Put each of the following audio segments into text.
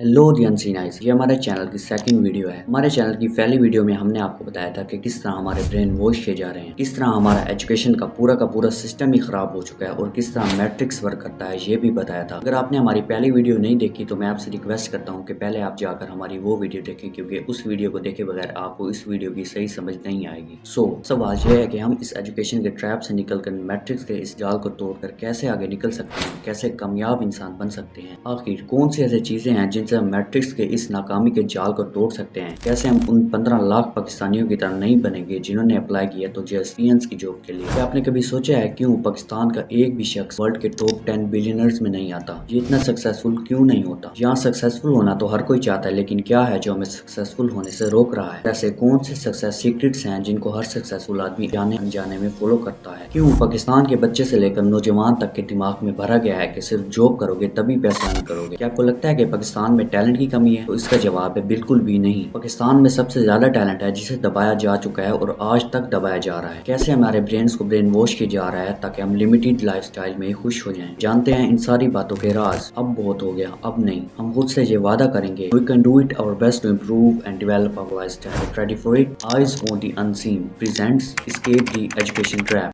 Hello the unseen eyes, ये हमारे channel की सेकंड वीडियो है। हमारे चैनल की पहली वीडियो में हमने आपको बताया था कि किस तरह हमारे ब्रेन वॉश किए जा रहे हैं, किस तरह हमारा एजुकेशन का पूरा सिस्टम ही खराब हो चुका है और किस तरह मैट्रिक्स वर्क करता है ये भी बताया था। अगर आपने हमारी पहली वीडियो नहीं देखी तो मैं आपसे रिक्वेस्ट करता हूँ कि पहले आप जाकर हमारी वो वीडियो देखें, क्योंकि उस वीडियो को देखे बगैर आपको इस वीडियो की सही समझ नहीं आएगी। सवाल यह है कि हम इस एजुकेशन के ट्रैप से निकलकर मैट्रिक्स के इस जाल को तोड़कर कैसे आगे निकल सकते हैं, कैसे कामयाब इंसान बन सकते हैं। आखिर कौन सी ऐसी चीजें हैं जिनसे हम मैट्रिक्स के इस नाकामी के जाल को तोड़ सकते हैं, कैसे हम उन 15 लाख पाकिस्तानियों की तरह नहीं बनेंगे जिन्होंने अप्लाई किया तो जेएसपीएंस की जॉब के लिए। क्या आपने कभी सोचा है क्यों पाकिस्तान का एक भी शख्स वर्ल्ड के टॉप 10 बिलियनर्स में नहीं आता? ये इतना सक्सेसफुल क्यों नहीं होता? यहाँ सक्सेसफुल होना तो हर कोई चाहता है, लेकिन क्या है जो हमें सक्सेसफुल होने से रोक रहा है? ऐसे कौन से सक्सेस सीक्रेट्स हैं जिनको हर सक्सेसफुल आदमी जाने अनजाने में फॉलो करता है? क्यों पाकिस्तान के बच्चे से लेकर नौजवान तक के दिमाग में भरा गया है कि सिर्फ जॉब करोगे तभी पैसा नहीं करोगे? क्या आपको लगता है कि पाकिस्तान में टैलेंट की कमी है? तो इसका जवाब है बिल्कुल भी नहीं। पाकिस्तान में सबसे ज्यादा टैलेंट है जिसे दबाया जा चुका है और आज तक दबाया जा रहा है। कैसे हमारे ब्रेन्स को ब्रेन वॉश किया जा रहा है ताकि हम लिमिटेड लाइफस्टाइल में खुश हो जाएं। जानते हैं इन सारी बातों के राज। अब बहुत हो गया, अब नहीं। हम खुद से ये वादा करेंगे, we can do it our best to improve and develop our lifestyle. Ready for it? Eyes on the unseen presents escape the education trap.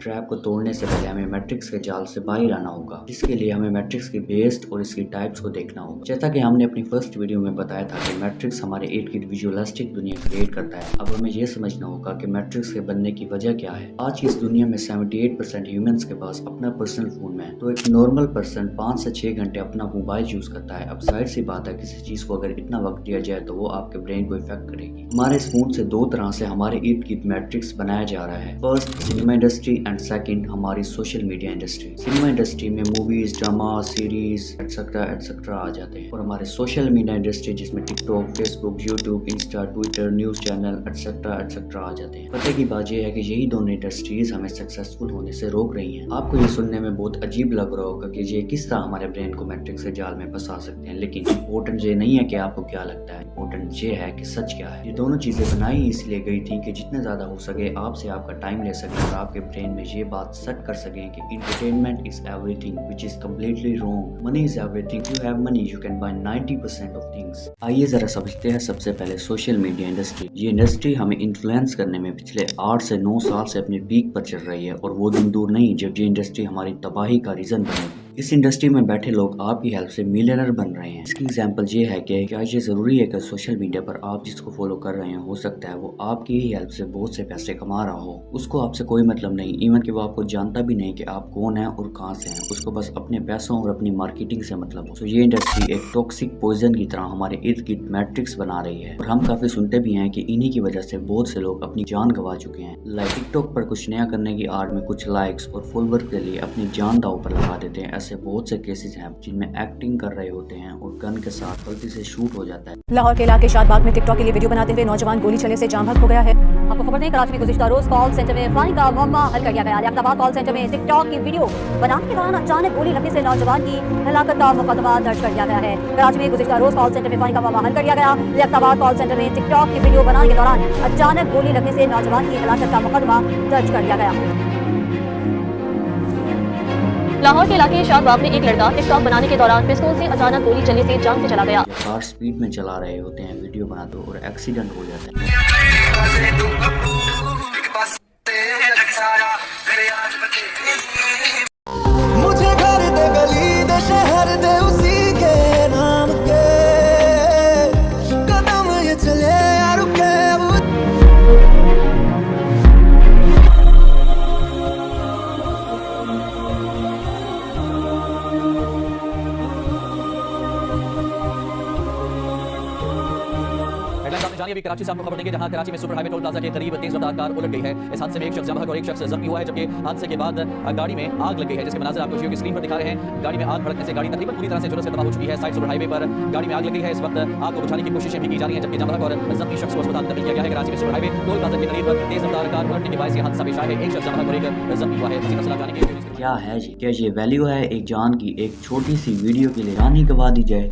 Trap को तोड़ने से पहले हमें मैट्रिक्स के जाल से बाहर आना होगा, जिसके लिए हमें मैट्रिक्स की बेस्ड और इसकी टाइप्स को देखना होगा। जैसा कि हमने अपनी फर्स्ट वीडियो में बताया था कि मैट्रिक्स हमारे इर्द गिर्द विजुअलिस्टिक दुनिया क्रिएट करता है। अब हमें यह समझना होगा कि मैट्रिक्स के बनने की वजह क्या है। आज की इस दुनिया में 78% ह्यूमंस के पास अपना पर्सनल फोन है, तो एक नॉर्मल पर्सन 5 से 6 घंटे अपना मोबाइल यूज करता है। अब जाहिर सी बात है, किसी चीज को अगर इतना वक्त दिया जाए तो वो आपके ब्रेन को इफेक्ट करेगी। हमारे इस फोन से दो तरह से हमारे इर्द गिर्द मैट्रिक्स बनाया जा रहा है। First, cinema industry and second हमारी social media industry. Cinema industry में मूवीज, ड्रामा, सीरीज एटसेट्रा आ जाते हैं, और हमारे सोशल मीडिया इंडस्ट्री जिसमें TikTok, Facebook, YouTube, Insta, Twitter, news channel etcetera आ जाते हैं। पते की बात यह है कि यही दोनों इंडस्ट्रीज हमें सक्सेसफुल होने से रोक रही हैं। आपको ये सुनने में बहुत अजीब लग रहा होगा कि ये किस तरह हमारे ब्रेन को मैट्रिक्स के जाल में फंसा सकते हैं, लेकिन इम्पोर्टेंट ये नहीं है कि आपको क्या लगता है, इम्पोर्टेंट ये है कि सच क्या है। ये दोनों चीजें बनाई इसलिए गई थी कि जितना ज्यादा हो सके आपसे आपका टाइम ले सके और आपके ब्रेन में ये बात सेट कर सकें कि entertainment is everything, which is completely wrong. Money is everything. You have money, you can buy 90% of things. आइए जरा समझते हैं सबसे पहले सोशल मीडिया इंडस्ट्री। ये इंडस्ट्री हमें इन्फ्लुएंस करने में पिछले 8 से 9 साल से अपने पीक पर चल रही है, और वो दिन दूर नहीं जब ये इंडस्ट्री हमारी तबाही का रीजन बनेगी। इस इंडस्ट्री में बैठे लोग आपकी हेल्प से मिलियनर बन रहे हैं। इसकी एग्जांपल ये है कि क्या ये जरूरी है कि सोशल मीडिया पर आप जिसको फॉलो कर रहे हैं, हो सकता है वो आपकी ही हेल्प से बहुत से पैसे कमा रहा हो। उसको आपसे कोई मतलब नहीं, इवन कि वो आपको जानता भी नहीं कि आप कौन है और कहां से हैं। उसको बस अपने पैसों और अपनी मार्केटिंग से मतलब हो। तो ये इंडस्ट्री एक टॉक्सिक पॉइजन की तरह हमारे इर्द गिर्द मैट्रिक्स बना रही है, और हम काफी सुनते भी हैं कि इन्हीं की वजह से बहुत से लोग अपनी जान गंवा चुके हैं। लाइक टिकटॉक पर कुछ नया करने की आड़ में कुछ लाइक्स और फॉलोवर के लिए अपनी जान दांव पर लगा देते हैं। ऐसे बहुत से केसेस हैं जिनमें एक्टिंग कर रहे होते हैं और गन के साथ गलती से शूट हो जाता है। लाहौर के इलाके शादबाग में टिकटॉक के लिए वीडियो बनाते हुए नौजवान गोली चलने से जाम बहक हो गया है। आपको खबर दें, कराची में गुज़िश्ता रोज कॉल सेंटर में फायरिंग का मामला हल कर दिया गया। लियाकताबाद कॉल सेंटर में टिकटॉक की वीडियो बनाने के दौरान अचानक गोली लगने से नौजवान की हलाकत का मुकदमा दर्ज कर दिया गया है। कराची में गुज़िश्ता रोज कॉल सेंटर में फायरिंग का मामला हल कर दिया गया। लियाकताबाद कॉल सेंटर में टिकटॉक की वीडियो बनाने के दौरान अचानक गोली लगने से नौजवान की हलाकत का मुकदमा दर्ज कर दिया गया। लाहौर के इलाके शादबाग में एक लड़का टिकटॉक बनाने के दौरान पिस्तौल से अचानक गोली चलने से जान से चला गया। कार स्पीड में चला रहे होते हैं, वीडियो बना दो और एक्सीडेंट हो जाता है। मुझे घर दे गली दे शहर दे उसी के नाम के कदम ये चले यार के अभी कराची से आपको खबर देंगे, जहां कराची में सुपर हाईवे टोल प्लाजा के करीब तेज रफ्तार कार उलट गई है। इस हादसे में एक शख्स जख्मी और एक शख्स जख्मी हुआ है, जबकि हादसे के बाद गाड़ी में आग लग गई है, जिसके मनाज़िर आपको जियो की स्क्रीन पर दिखा रहे हैं। गाड़ी में आग भड़कने से गाड़ी तकरीबन पूरी तरह से जुलूस से तबाह हो चुकी है। साइड सुपर हाईवे पर गाड़ी में आग लग गई है। इस वक्त आग को बुझाने की कोशिशें भी की जा रही हैं, जबकि जख्मी और जख्मी शख्स को अस्पताल में किया गया है। कराची में सुपर हाईवे टोल प्लाजा के करीब तेज रफ्तार कार उलटने के बाद यह हादसा पेश आया है। एक शख्स जख्मी और एक जख्मी हुआ है। मज़ीद मसला जानने के लिए क्या है जी? क्या ये वैल्यू है एक जान की एक छोटी सी वीडियो के लिए जान ही गवा दी जाए?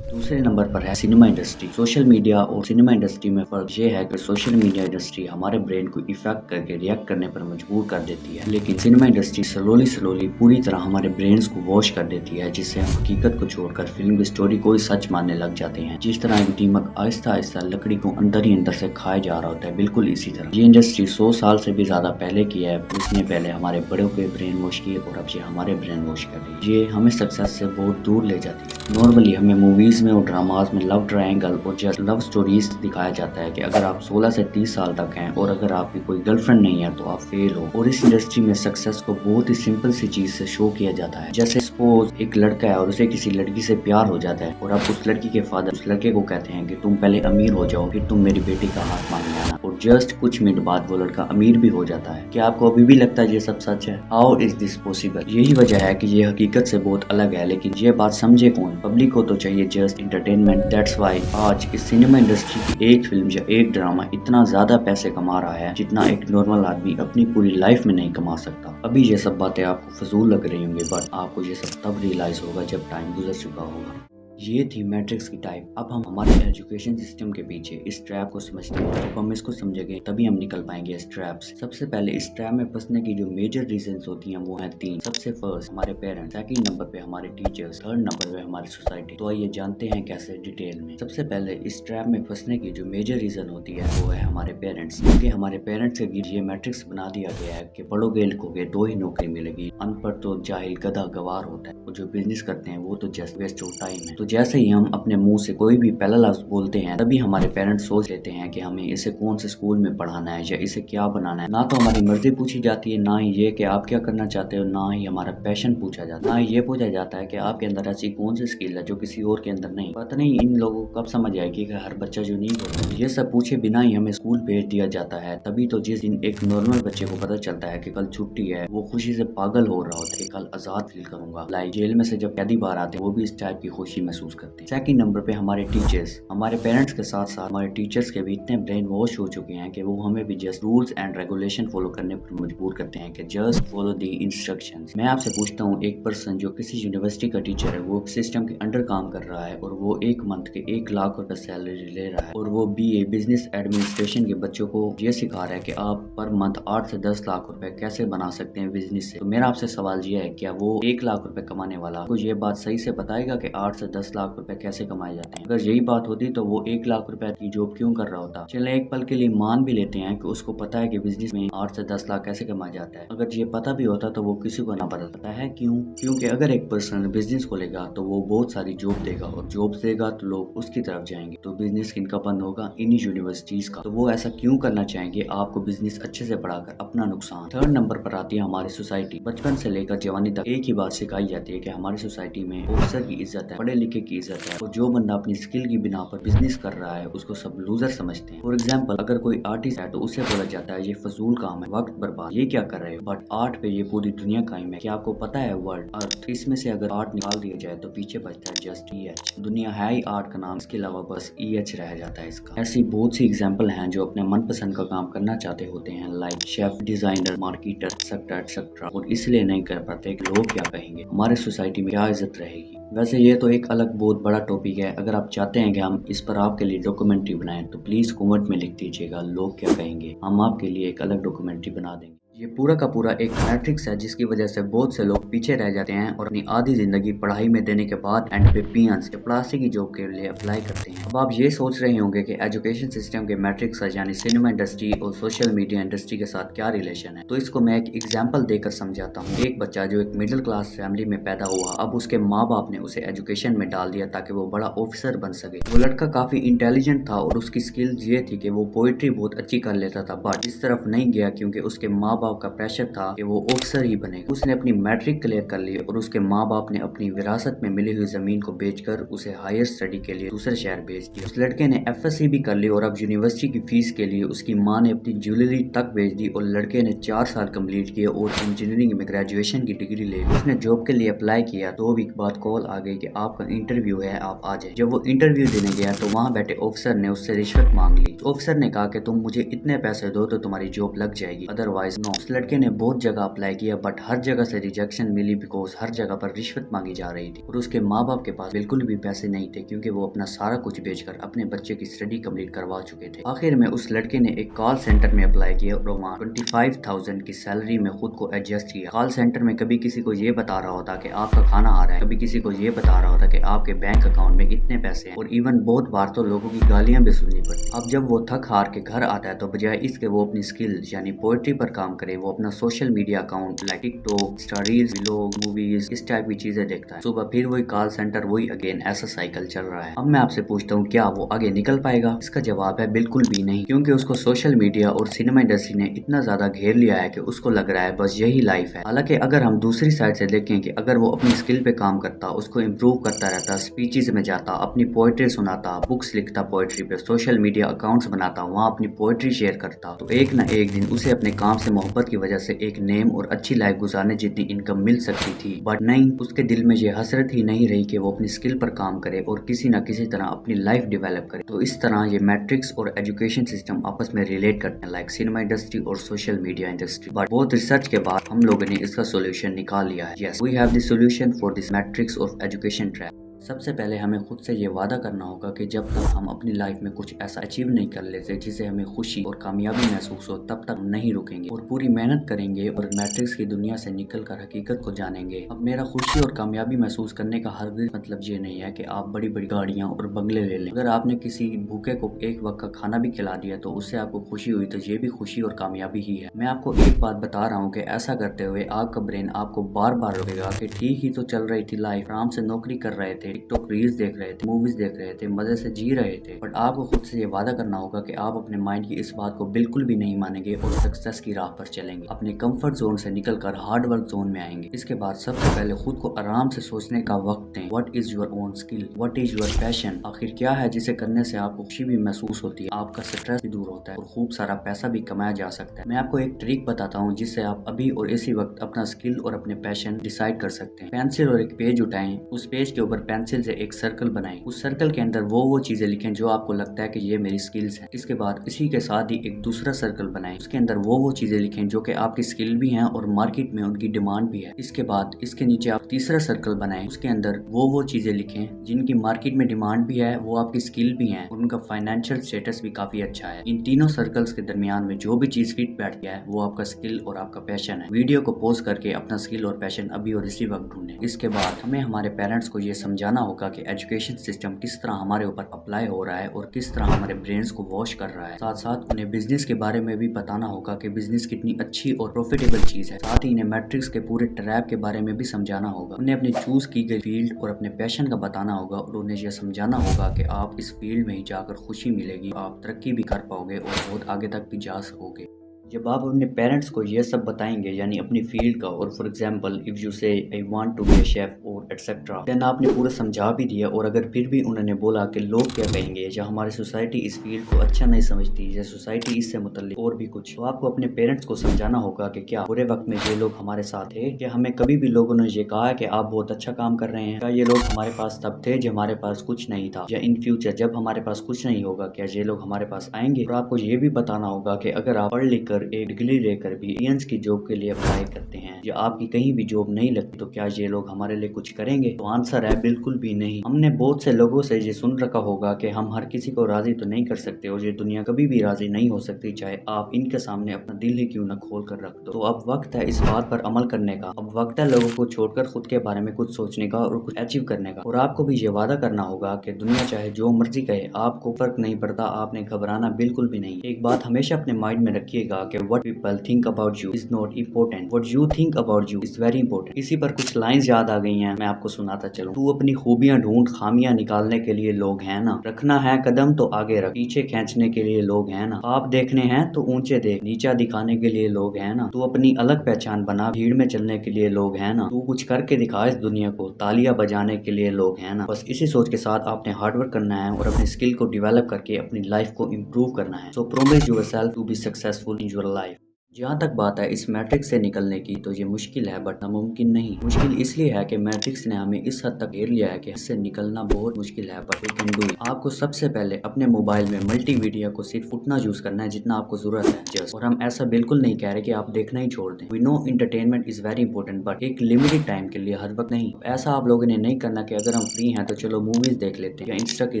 दूसरे नंबर पर है सिनेमा इंडस्ट्री। सोशल मीडिया और सिनेमा इंडस्ट्री में फर्क ये है कि सोशल मीडिया इंडस्ट्री हमारे ब्रेन को इफेक्ट करके रिएक्ट करने पर मजबूर कर देती है, लेकिन सिनेमा इंडस्ट्री स्लोली पूरी तरह हमारे ब्रेन्स को वॉश कर देती है, जिससे हम हकीकत को छोड़कर फिल्म की स्टोरी को ही सच मानने लग जाते हैं। जिस तरह एक दीमक आहिस्ता आहिस्ता लकड़ी को अंदर ही अंदर से खाया जा रहा होता है, बिल्कुल इसी तरह ये इंडस्ट्री 100 साल से भी ज्यादा पहले की है। इसने पहले हमारे बड़ों के ब्रेन वॉश किए और अब ये हमारे ब्रेन वॉश कर रही है। ये हमें सक्सेस से बहुत दूर ले जाती है। नॉर्मली हमें मूवीज में और ड्रामाज में लव ट्रायंगल और जस्ट लव स्टोरीज दिखाया जाता है कि अगर आप 16 से 30 साल तक हैं और अगर आपकी कोई गर्लफ्रेंड नहीं है तो आप फेल हो। और इस इंडस्ट्री में सक्सेस को बहुत ही सिंपल सी चीज से शो किया जाता है। जैसे सपोज एक लड़का है और उसे किसी लड़की से प्यार हो जाता है और अब उस लड़की के फादर उस लड़के को कहते हैं कि तुम पहले अमीर हो जाओ फिर तुम मेरी बेटी का हाथ मांगने आना, और जस्ट कुछ मिनट बाद वो लड़का अमीर भी हो जाता है। क्या आपको अभी भी लगता है ये सब सच है? How is this possible? यही वजह है कि ये हकीकत से बहुत अलग है, लेकिन ये बात समझे कौन? पब्लिक को तो चाहिए जस्ट इंटरटेनमेंट। दैट्स व्हाई आज इस सिनेमा इंडस्ट्री की एक फिल्म या एक ड्रामा इतना ज्यादा पैसे कमा रहा है जितना एक नॉर्मल आदमी अपनी पूरी लाइफ में नहीं कमा सकता। अभी ये सब बातें आपको फजूल लग रही होंगी, बट आपको ये सब तब रियलाइज होगा जब टाइम गुजर चुका होगा। ये थी मैट्रिक्स की टाइप। अब हम हमारे एजुकेशन सिस्टम के पीछे इस ट्रैप को समझते हैं। जब हम इसको समझेंगे तभी हम निकल पाएंगे इस ट्रैप से। सबसे पहले इस ट्रैप में फंसने की जो मेजर रीजंस होती हैं वो हैं 3। सबसे फर्स्ट हमारे पेरेंट्स, सेकंड नंबर पे हमारे टीचर्स, थर्ड नंबर पे हमारी सोसाइटी। तो आइए जानते हैं कैसे डिटेल में। सबसे पहले इस ट्रैप में फंसने की जो मेजर रीजन होती है वो है हमारे पेरेंट्स, क्योंकि हमारे पेरेंट्स के ये मैट्रिक्स बना दिया गया है कि पढ़ोगे लिखोगे 2 ही नौकरी मिलेगी। अनपढ़ तो जाहिल गधा गवार होता है, और जो बिजनेस करते हैं वो तो जस्ट वेस्ट ऑफ टाइम है। तो जैसे ही हम अपने मुंह से कोई भी पहला लफ्ज बोलते हैं तभी हमारे पेरेंट्स सोच लेते हैं कि हमें इसे कौन से स्कूल में पढ़ाना है या इसे क्या बनाना है। ना तो हमारी मर्जी पूछी जाती है, ना ही ये कि आप क्या करना चाहते हो, ना ही हमारा पैशन पूछा जाता है, ना ही ये पूछा जाता है कि आपके अंदर ऐसी कौन सी स्किल है जो किसी और के अंदर नहीं। पता नहीं इन लोगों को कब समझ आएगी कि हर बच्चा जो नहीं होता। ये सब पूछे बिना ही हमें स्कूल भेज दिया जाता है। तभी तो जिस दिन एक नॉर्मल बच्चे को पता चलता है कि कल छुट्टी है, वो खुशी से पागल हो रहा होता है, कल आजाद फील करूंगा। लाइक जेल में से जब कैदी बाहर आते हैं वो भी इस टाइप की खुशी महसूस करते हैं। सेकंड नंबर पे हमारे टीचर्स, हमारे पेरेंट्स के साथ साथ हमारे टीचर्स के भी इतने ब्रेन वॉश हो चुके हैं कि वो हमें भी just rules and regulation follow करने पर मजबूर करते हैं कि जस्ट फॉलो द इंस्ट्रक्शंस। मैं आपसे पूछता हूँ, एक पर्सन जो किसी यूनिवर्सिटी का टीचर है, वो सिस्टम के अंडर काम कर रहा है और वो एक मंथ के 1 लाख रुपए सैलरी ले रहा है, और वो BA बिजनेस एडमिनिस्ट्रेशन के बच्चों को ये सिखा रहा है कि आप पर मंथ 8 से 10 लाख रुपए कैसे बना सकते हैं बिजनेस से। तो मेरा आपसे सवाल ये है, क्या वो 1 लाख रुपए कमाने वाला को ये बात सही से बताएगा कि 8 से 10 लाख रुपए कैसे कमाए जाते हैं? अगर यही बात होती तो वो 1 लाख रुपए की जॉब क्यों कर रहा होता? चले एक पल के लिए मान भी लेते हैं कि उसको पता है कि बिजनेस में 8 से 10 लाख कैसे कमाया जाता है। अगर ये पता भी होता तो वो किसी को ना बताता है। क्यों? क्योंकि अगर एक पर्सन बिजनेस को लेगा तो वो बहुत सारी जॉब देगा, और जॉब देगा तो लोग उसकी तरफ जाएंगे, तो बिजनेस किनका बंद होगा? इन्हीं यूनिवर्सिटीज का। तो वो ऐसा क्यों करना चाहेंगे आपको बिजनेस अच्छे से पढ़ाकर अपना नुकसान। थर्ड नंबर पर आती है हमारी सोसाइटी। बचपन से लेकर जवानी तक एक ही बात सिखाई जाती है कि हमारी सोसाइटी में ऑफिसर की इज्जत है, पढ़े लिखे की इज्जत है, और जो बंदा अपनी स्किल की बिना पर बिजनेस कर रहा है उसको सब लूजर समझते हैं। फॉर एग्जाम्पल, अगर कोई आर्टिस्ट है तो उसे बोला जाता है ये फजूल काम है, वक्त बर्बाद, ये क्या कर रहे हो। बट आर्ट पे ये पूरी दुनिया कायम है। क्या आपको पता है वर्ल्ड अर्थ, इसमें से अगर आर्ट निकाल दिया जाए तो पीछे बचता है जस्ट EH। दुनिया है ही आर्ट का नाम, इसके अलावा बस EH रह जाता है इसका। ऐसी बहुत सी एग्जाम्पल हैं जो अपने मनपसंद का काम करना चाहते होते हैं, like chef, designer, marketer, etcetera, और इसलिए नहीं कर पाते कि लोग क्या कहेंगे, हमारे सोसाइटी में क्या इज्जत रहेगी। वैसे ये तो एक अलग बहुत बड़ा टॉपिक है। अगर आप चाहते हैं कि हम इस पर आपके लिए डॉक्यूमेंट्री बनाएं तो प्लीज कमेंट में लिख दीजिएगा लोग क्या कहेंगे, हम आपके लिए एक अलग डॉक्यूमेंट्री बना देंगे। ये पूरा का पूरा एक मैट्रिक्स है जिसकी वजह से बहुत से लोग पीछे रह जाते हैं और अपनी आधी जिंदगी पढ़ाई में देने के बाद एंड पे पियंस या प्लास्टिक की जॉब के लिए अप्लाई करते हैं। अब आप ये सोच रहे होंगे कि एजुकेशन सिस्टम के मैट्रिक्स यानी सिनेमा इंडस्ट्री और सोशल मीडिया इंडस्ट्री के साथ क्या रिलेशन है। तो इसको मैं एक एग्जाम्पल देकर समझाता हूँ। एक बच्चा जो एक मिडिल क्लास फैमिली में पैदा हुआ, अब उसके माँ बाप ने उसे एजुकेशन में डाल दिया ताकि वो बड़ा ऑफिसर बन सके। वो लड़का काफी इंटेलिजेंट था और उसकी स्किल ये थी कि वो पोइट्री बहुत अच्छी कर लेता था, बट इस तरफ नहीं गया क्योंकि उसके माँ बाप का प्रेशर था कि वो ऑफिसर ही बनेगा। उसने अपनी मैट्रिक क्लियर कर ली और उसके माँ बाप ने अपनी विरासत में मिली हुई जमीन को बेचकर उसे हायर स्टडी के लिए दूसरे शहर भेज दिया। उस लड़के ने FSC भी कर ली और अब यूनिवर्सिटी की फीस के लिए उसकी माँ ने अपनी ज्वेलरी तक बेच दी और लड़के ने 4 साल कंप्लीट किए और इंजीनियरिंग में ग्रेजुएशन की डिग्री ले ली। उसने जॉब के लिए अप्लाई किया, 2 वीक बाद कॉल आ गई कि आपका इंटरव्यू है, आप आ जाए। जब वो इंटरव्यू देने गया तो वहाँ बैठे ऑफिसर ने उससे रिश्वत मांग ली। ऑफिसर ने कहा कि तुम मुझे इतने पैसे दो तो तुम्हारी जॉब लग जाएगी, अदरवाइज नो। उस लड़के ने बहुत जगह अप्लाई किया बट हर जगह से रिजेक्शन मिली बिकॉज हर जगह पर रिश्वत मांगी जा रही थी और उसके माँ बाप के पास बिल्कुल भी पैसे नहीं थे क्योंकि वो अपना सारा कुछ बेचकर अपने बच्चे की स्टडी कंप्लीट करवा चुके थे। आखिर में उस लड़के ने एक कॉल सेंटर में अप्लाई किया और वहाँ 25,000 की सैलरी में खुद को एडजस्ट किया। कॉल सेंटर में कभी किसी को ये बता रहा होता कि आपका खाना आ रहा है, कभी किसी को ये बता रहा होता कि आपके बैंक अकाउंट में इतने पैसे हैं और इवन बहुत बार तो लोगों की गालियां भी सुननी पड़ती। अब जब वो थक हार के घर आता है तो बजाय इसके वो अपनी स्किल यानी पोएट्री पर काम करे, वो अपना social media account like TikTok, stories, vlog, movies इस टाइप की चीजें देखता है। सुबह फिर वही कॉल सेंटर, वही अगेन, ऐसा साइकिल चल रहा है। अब मैं आपसे पूछता हूँ क्या वो आगे निकल पाएगा? इसका जवाब है बिल्कुल भी नहीं, क्योंकि उसको सोशल मीडिया और सिनेमा इंडस्ट्री ने इतना ज्यादा घेर लिया है कि उसको लग रहा है बस यही लाइफ है। हालांकि अगर हम दूसरी साइड से देखें कि अगर वो अपनी स्किल पे काम करता, उसको इम्प्रूव करता रहता, स्पीचेस में जाता, अपनी पोएट्री सुनाता, बुक्स लिखता पोएट्री पे, सोशल मीडिया अकाउंट्स बनाता, वहाँ अपनी पोएट्री शेयर करता, तो एक ना एक दिन उसे अपने काम से मोहब्बत की वजह से एक नेम और अच्छी लाइफ गुजारने जितनी इनकम मिल सकती थी। बट नहीं, उसके दिल में ये हसरत ही नहीं रही कि वो अपनी स्किल पर काम करे और किसी न किसी तरह अपनी लाइफ डेवलप करे। तो इस तरह ये मैट्रिक्स और एजुकेशन सिस्टम आपस में रिलेट करते हैं लाइक सिनेमा इंडस्ट्री और सोशल मीडिया इंडस्ट्री। बट बहुत रिसर्च के बाद हम लोगों ने इसका सोल्यूशन निकाल लिया है। Yes, we have the solution for this matrix of education trap. सबसे पहले हमें खुद से ये वादा करना होगा कि जब तक हम अपनी लाइफ में कुछ ऐसा अचीव नहीं कर लेते जिसे हमें खुशी और कामयाबी महसूस हो, तब तक हम नहीं रुकेंगे और पूरी मेहनत करेंगे और मैट्रिक्स की दुनिया से निकलकर हकीकत को जानेंगे। अब मेरा खुशी और कामयाबी महसूस करने का हरगिज़ मतलब ये नहीं है कि आप बड़ी बड़ी गाड़ियाँ और बंगले ले लें। अगर आपने किसी भूखे को एक वक्त का खाना भी खिला दिया तो उससे आपको खुशी हुई, तो ये भी खुशी और कामयाबी ही है। मैं आपको एक बात बता रहा हूँ कि ऐसा करते हुए आपका ब्रेन आपको बार बार रोकेगा कि ठीक ही तो चल रही थी लाइफ, आराम से नौकरी कर रहे थे, टिकटॉक रील्स देख रहे थे, मूवीज देख रहे थे, मजे से जी रहे थे। बट आपको खुद से ये वादा करना होगा कि आप अपने माइंड की इस बात को बिल्कुल भी नहीं मानेंगे और सक्सेस की राह पर चलेंगे। अपने कंफर्ट जोन से निकलकर हार्ड वर्क जोन में आएंगे। इसके बाद सबसे पहले खुद को आराम से सोचने का वक्त दें। What is your own skill, what is your passion, आखिर क्या है जिसे करने से आपको खुशी भी महसूस होती है, आपका स्ट्रेस भी दूर होता है और खूब सारा पैसा भी कमाया जा सकता है। मैं आपको एक ट्रिक बताता हूँ जिससे आप अभी और इसी वक्त अपना स्किल और अपने पैशन डिसाइड कर सकते हैं। पेंसिल और एक पेज उठाएं, उस पेज के ऊपर पेंसिल से एक सर्कल बनाएं, उस सर्कल के अंदर वो चीजें लिखें जो आपको लगता है कि ये मेरी स्किल्स हैं। इसके बाद इसी के साथ ही एक दूसरा सर्कल बनाएं, उसके अंदर वो चीजें लिखें जो कि आपकी स्किल भी हैं और मार्केट में उनकी डिमांड भी है। इसके बाद इसके नीचे आप तीसरा सर्कल बनाएं, उसके अंदर वो चीजें लिखें जिनकी मार्केट में डिमांड भी है, वो आपकी स्किल भी है और उनका फाइनेंशियल स्टेटस भी काफी अच्छा है। इन तीनों सर्कल्स के दरमियान में जो भी चीज फिट बैठ गया है वो आपका स्किल और आपका पैशन है। वीडियो को पॉज करके अपना स्किल और पैशन अभी और इसी वक्त ढूंढें। इसके बाद हमें हमारे पेरेंट्स को ये समझाना होगा कि एजुकेशन सिस्टम किस तरह हमारे ऊपर अप्लाई हो रहा है और किस तरह हमारे ब्रेन्स को वॉश कर रहा है। साथ साथ उन्हें बिजनेस के बारे में भी बताना होगा कि बिजनेस कितनी अच्छी और प्रॉफिटेबल चीज है। साथ ही इन्हें मैट्रिक्स के पूरे ट्रैप के बारे में भी समझाना होगा। उन्हें अपनी चूज की गई फील्ड और अपने पैशन का बताना होगा और उन्हें यह समझाना होगा कि आप इस फील्ड में ही जाकर खुशी मिलेगी, आप तरक्की भी कर पाओगे और बहुत आगे तक भी जा सकोगे। जब आप अपने पेरेंट्स को ये सब बताएंगे यानी अपनी फील्ड का, और for example if you say I want to be a chef और एटसेट्रा, देन आपने पूरा समझा भी दिया और अगर फिर भी उन्होंने बोला कि लोग क्या कहेंगे या हमारी सोसाइटी इस फील्ड को अच्छा नहीं समझती या सोसाइटी इससे मुतल्लिक और भी कुछ, तो आपको अपने पेरेंट्स को समझाना होगा कि क्या बुरे वक्त में ये लोग हमारे साथ थे, क्या हमें कभी भी लोगों ने ये कहा है कि आप बहुत अच्छा काम कर रहे हैं, क्या ये लोग हमारे पास तब थे जब हमारे पास कुछ नहीं था, या इन फ्यूचर जब हमारे पास कुछ नहीं होगा क्या ये लोग हमारे पास आएंगे। और आपको ये भी बताना होगा कि अगर आप पढ़ लिख कर एक डिग्री लेकर भी एलियंस की जॉब के लिए अप्लाई करते हैं या आपकी कहीं भी जॉब नहीं लगती, तो क्या ये लोग हमारे लिए कुछ करेंगे? तो आंसर है बिल्कुल भी नहीं। हमने बहुत से लोगों से ये सुन रखा होगा कि हम हर किसी को राजी तो नहीं कर सकते और ये दुनिया कभी भी राजी नहीं हो सकती, चाहे आप इनके सामने अपना दिल ही क्यों न खोल कर रख दो। तो अब वक्त है इस बात पर अमल करने का। अब वक्त है लोगों को छोड़कर खुद के बारे में कुछ सोचने का और कुछ अचीव करने का। और आपको भी ये वादा करना होगा कि दुनिया चाहे जो मर्जी कहे, आपको फर्क नहीं पड़ता, आपने घबराना बिल्कुल भी नहीं। एक बात हमेशा अपने माइंड में रखिएगा कि what people think about you is not important, what you think about you is very important. इसी पर कुछ लाइंस याद आ गई हैं, मैं आपको सुनाता चलूं। तू अपनी खूबियां ढूंढ, खामियां निकालने के लिए लोग हैं ना, रखना है कदम तो आगे रख, पीछे खींचने के लिए लोग हैं ना, आप देखने हैं तो ऊंचे देख, नीचा दिखाने के लिए लोग हैं ना, तू अपनी अलग पहचान बना, भीड़ में चलने के लिए लोग हैं ना, तू कुछ करके दिखा इस दुनिया को, तालियां बजाने के लिए लोग हैं ना। बस इसी सोच के साथ आपने हार्डवर्क करना है और अपनी स्किल को डेवलप करके अपनी लाइफ को इम्प्रूव करना है। So promise yourself to be successful in your life. जहाँ तक बात है इस मैट्रिक्स से निकलने की, तो ये मुश्किल है बट नामुमकिन नहीं। मुश्किल इसलिए है कि मैट्रिक्स ने हमें इस हद तक घेर लिया है कि इससे निकलना बहुत मुश्किल है, but we can do it. आपको सबसे पहले अपने मोबाइल में मल्टीमीडिया को सिर्फ उतना यूज करना है जितना आपको जरूरत है जस्ट। और हम ऐसा बिल्कुल नहीं कह रहे कि आप देखना ही छोड़ दें। We know entertainment is very important, but एक लिमिटेड टाइम के लिए, हर वक्त नहीं। ऐसा आप लोगों ने नहीं करना कि अगर हम फ्री हैं तो चलो मूवीज देख लेते हैं या इंस्टा की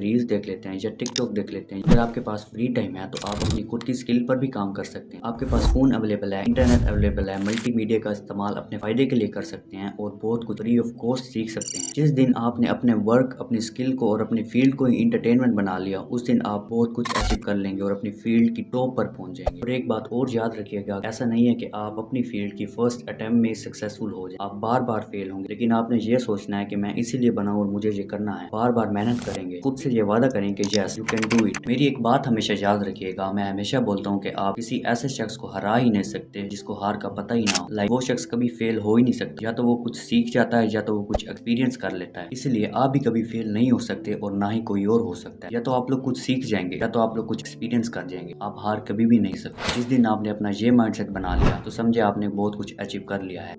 रील्स देख लेते हैं या टिकटॉक देख लेते हैं। अगर आपके पास फ्री टाइम है तो आप अपनी खुद की स्किल पर भी काम कर सकते हैं। आपके पास फोन अवेलेबल है, इंटरनेट अवेलेबल है, मल्टीमीडिया का इस्तेमाल अपने फायदे के लिए कर सकते हैं और बहुत कुछ फ्री ऑफ कॉस्ट सीख सकते हैं। जिस दिन आपने अपने वर्क, अपनी स्किल को और अपनी फील्ड को इंटरटेनमेंट बना लिया, उस दिन आप बहुत कुछ अचीव कर लेंगे और अपनी फील्ड की टॉप पर पहुंच जाएंगे। और एक बात और याद रखिएगा, ऐसा नहीं है कि आप अपनी फील्ड की फर्स्ट अटेम्प्ट में सक्सेसफुल हो जाए। आप बार बार फेल होंगे, लेकिन आपने ये सोचना है कि मैं इसीलिए बना और मुझे ये करना है। बार बार मेहनत करेंगे, खुद से ये वादा करें कि yes you can do it. मेरी एक बात हमेशा याद रखिएगा, मैं हमेशा बोलता हूँ कि आप किसी ऐसे शख्स को हरा ही नहीं सकते जिसको हार का पता ही ना हो। लाइक वो शख्स कभी फेल हो ही नहीं सकता। या तो वो कुछ सीख जाता है या तो वो कुछ एक्सपीरियंस कर लेता है। इसलिए आप भी कभी फेल नहीं हो सकते और ना ही कोई और हो सकता है। या तो आप लोग कुछ सीख जाएंगे या तो आप लोग कुछ एक्सपीरियंस कर जाएंगे। आप हार कभी भी नहीं सकते। जिस दिन आपने अपना ये माइंडसेट बना लिया तो समझे आपने बहुत कुछ अचीव कर लिया है।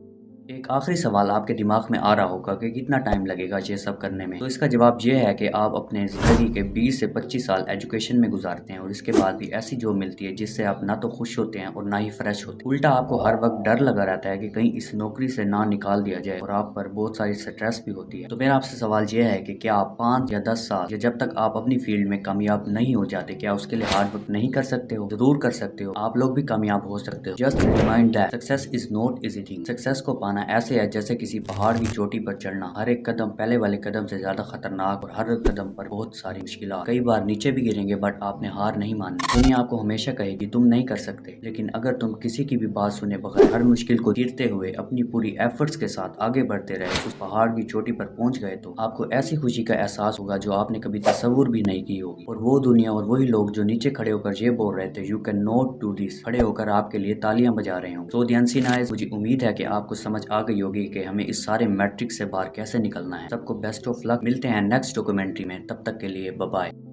एक आखिरी सवाल आपके दिमाग में आ रहा होगा कि कितना टाइम लगेगा ये सब करने में। तो इसका जवाब ये है कि आप अपने ज़िंदगी के 20 से 25 साल एजुकेशन में गुजारते हैं और इसके बाद भी ऐसी जॉब मिलती है जिससे आप ना तो खुश होते हैं और ना ही फ्रेश होते हैं। उल्टा आपको हर वक्त डर लगा रहता है कि कहीं इस नौकरी से ना निकाल दिया जाए और आप पर बहुत सारी स्ट्रेस भी होती है। तो मेरा आपसे सवाल ये है कि क्या आप 5 या 10 साल या जब तक आप अपनी फील्ड में कामयाब नहीं हो जाते, क्या उसके लिए हार्ड वर्क नहीं कर सकते हो? जरूर कर सकते हो। आप लोग भी कामयाब हो सकते हो। Just remind that success is not easy thing. Success को पाना ऐसे है जैसे किसी पहाड़ की चोटी पर चढ़ना। हर एक कदम पहले वाले कदम से ज्यादा खतरनाक और हर एक कदम पर बहुत सारी मुश्किलात। कई बार नीचे भी गिरेंगे बट आपने हार नहीं माननी। दुनिया आपको हमेशा कहेगी तुम नहीं कर सकते, लेकिन अगर तुम किसी की भी बात सुने बगैर हर मुश्किल को चीरते हुए अपनी पूरी एफर्ट्स के साथ आगे बढ़ते रहे, उस पहाड़ की चोटी पर पहुंच गए, तो आपको ऐसी खुशी का एहसास होगा जो आपने कभी तस्वुर भी नहीं की होगी। और वो दुनिया और वही लोग जो नीचे खड़े होकर ये बोल रहे थे you can not do this, खड़े होकर आपके लिए तालियां बजा रहे होंगे। तो द अनसीन आइज, मुझे उम्मीद है कि आपको समझ आ गई होगी कि हमें इस सारे मैट्रिक्स से बाहर कैसे निकलना है। सबको बेस्ट ऑफ लक। मिलते हैं नेक्स्ट डॉक्यूमेंट्री में, तब तक के लिए बाय बाय।